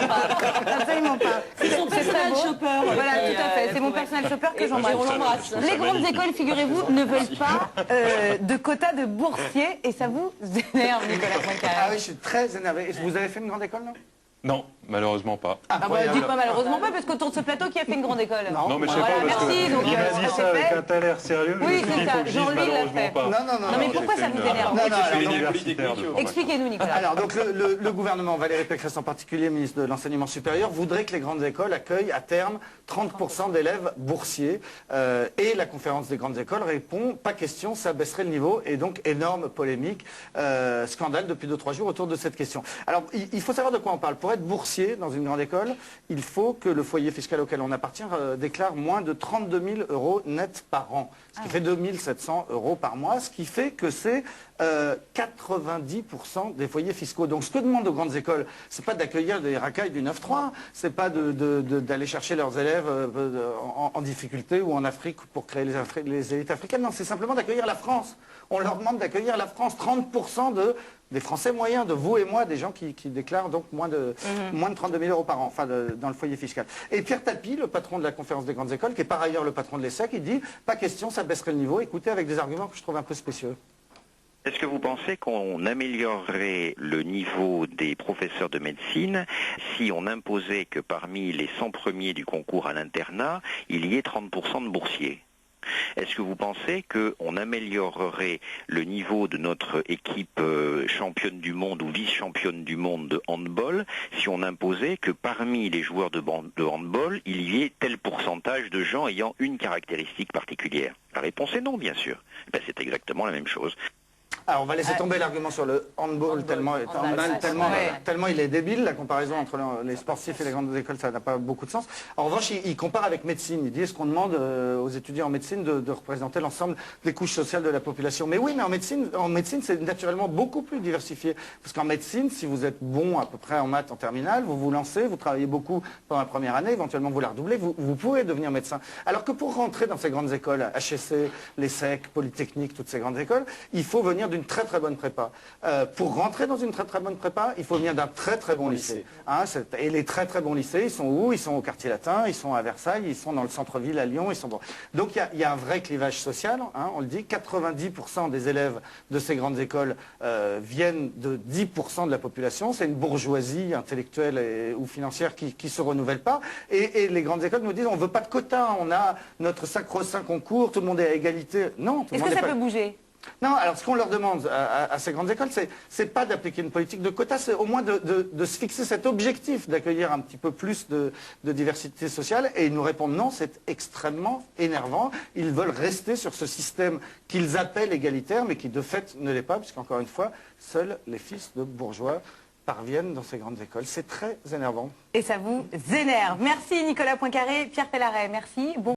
Absolument pas. C'est son personnel shopper. Voilà, tout à fait. C'est mon personnel shopper que j'embrasse. Les grandes écoles, figurez-vous, ne veulent pas de quotas de boursiers et ça vous énerve, Nicolas Poincaré. Ah oui, je suis très énervé. Vous avez fait une grande école, non? Non, malheureusement pas. Ah bah, dites pas malheureusement pas, parce qu'autour de ce plateau, qui a fait une grande école? Non, mais je sais Voilà, pas, parce merci, que donc, il m'a dit ça avec un tel air sérieux, oui, je me suis dit, c'est il ça, faut que je dise Jean-Louis l'a malheureusement fait. pas. Non, mais pourquoi ça vous énerve? Expliquez-nous, Nicolas. Alors, donc, le gouvernement, Valérie Pécresse en particulier, ministre de l'Enseignement supérieur, voudrait que les grandes écoles accueillent à terme 30% d'élèves boursiers. Et la conférence des grandes écoles répond, pas question, ça baisserait le niveau. Et donc, énorme polémique, scandale depuis 2-3 jours autour de cette question. Alors, il faut savoir de quoi on parle. Pour être boursier dans une grande école, il faut que le foyer fiscal auquel on appartient déclare moins de 32 000 € net par an. Ce qui fait 2 700 € par mois, ce qui fait que c'est 90% des foyers fiscaux. Donc ce que demandent aux grandes écoles, c'est pas d'accueillir des racailles du 9-3, c'est pas d'aller chercher leurs élèves en difficulté ou en Afrique pour créer les élites africaines. Non, c'est simplement d'accueillir la France. On leur demande d'accueillir la France. 30% des Français moyens, de vous et moi, des gens qui déclarent donc moins de 32 000 € par an, enfin dans le foyer fiscal. Et Pierre Tapie, le patron de la conférence des grandes écoles, qui est par ailleurs le patron de l'ESSEC, il dit, pas question, ça baisserait le niveau. Écoutez, avec des arguments que je trouve un peu spécieux. Est-ce que vous pensez qu'on améliorerait le niveau des professeurs de médecine si on imposait que parmi les 100 premiers du concours à l'internat, il y ait 30% de boursiers ? Est-ce que vous pensez qu'on améliorerait le niveau de notre équipe championne du monde ou vice-championne du monde de handball si on imposait que parmi les joueurs de handball, il y ait tel pourcentage de gens ayant une caractéristique particulière? La réponse est non, bien sûr. Ben, c'est exactement la même chose. Alors on va laisser tomber l'argument sur le handball, tellement il est débile, la comparaison entre les sportifs et les grandes écoles, ça n'a pas beaucoup de sens. En revanche, il compare avec médecine, il dit est-ce qu'on demande aux étudiants en médecine de représenter l'ensemble des couches sociales de la population? Mais oui, mais en médecine c'est naturellement beaucoup plus diversifié. Parce qu'en médecine, si vous êtes bon à peu près en maths en terminale, vous vous lancez, vous travaillez beaucoup pendant la première année, éventuellement vous la redoublez, vous pouvez devenir médecin. Alors que pour rentrer dans ces grandes écoles, HEC, l'ESSEC, Polytechnique, toutes ces grandes écoles, il faut venir d'une très très bonne prépa. Pour rentrer dans une très très bonne prépa, il faut venir d'un très très bon lycée. Hein, et les très très bons lycées, ils sont où? Ils sont au quartier latin, ils sont à Versailles, ils sont dans le centre-ville à Lyon, ils sont bon. Donc il y a un vrai clivage social, hein, on le dit, 90% des élèves de ces grandes écoles viennent de 10% de la population, c'est une bourgeoisie intellectuelle ou financière qui ne se renouvelle pas. Et les grandes écoles nous disent on ne veut pas de quotas, on a notre sacro-saint concours, tout le monde est à égalité. Non, tout le monde Est-ce que ça peut bouger? Non, alors ce qu'on leur demande à ces grandes écoles, c'est pas d'appliquer une politique de quotas, c'est au moins de se fixer cet objectif d'accueillir un petit peu plus de diversité sociale. Et ils nous répondent non, c'est extrêmement énervant. Ils veulent rester sur ce système qu'ils appellent égalitaire, mais qui de fait ne l'est pas, puisqu'encore une fois, seuls les fils de bourgeois parviennent dans ces grandes écoles. C'est très énervant. Et ça vous énerve. Merci Nicolas Poincaré, Pierre Pellaret, merci. Bon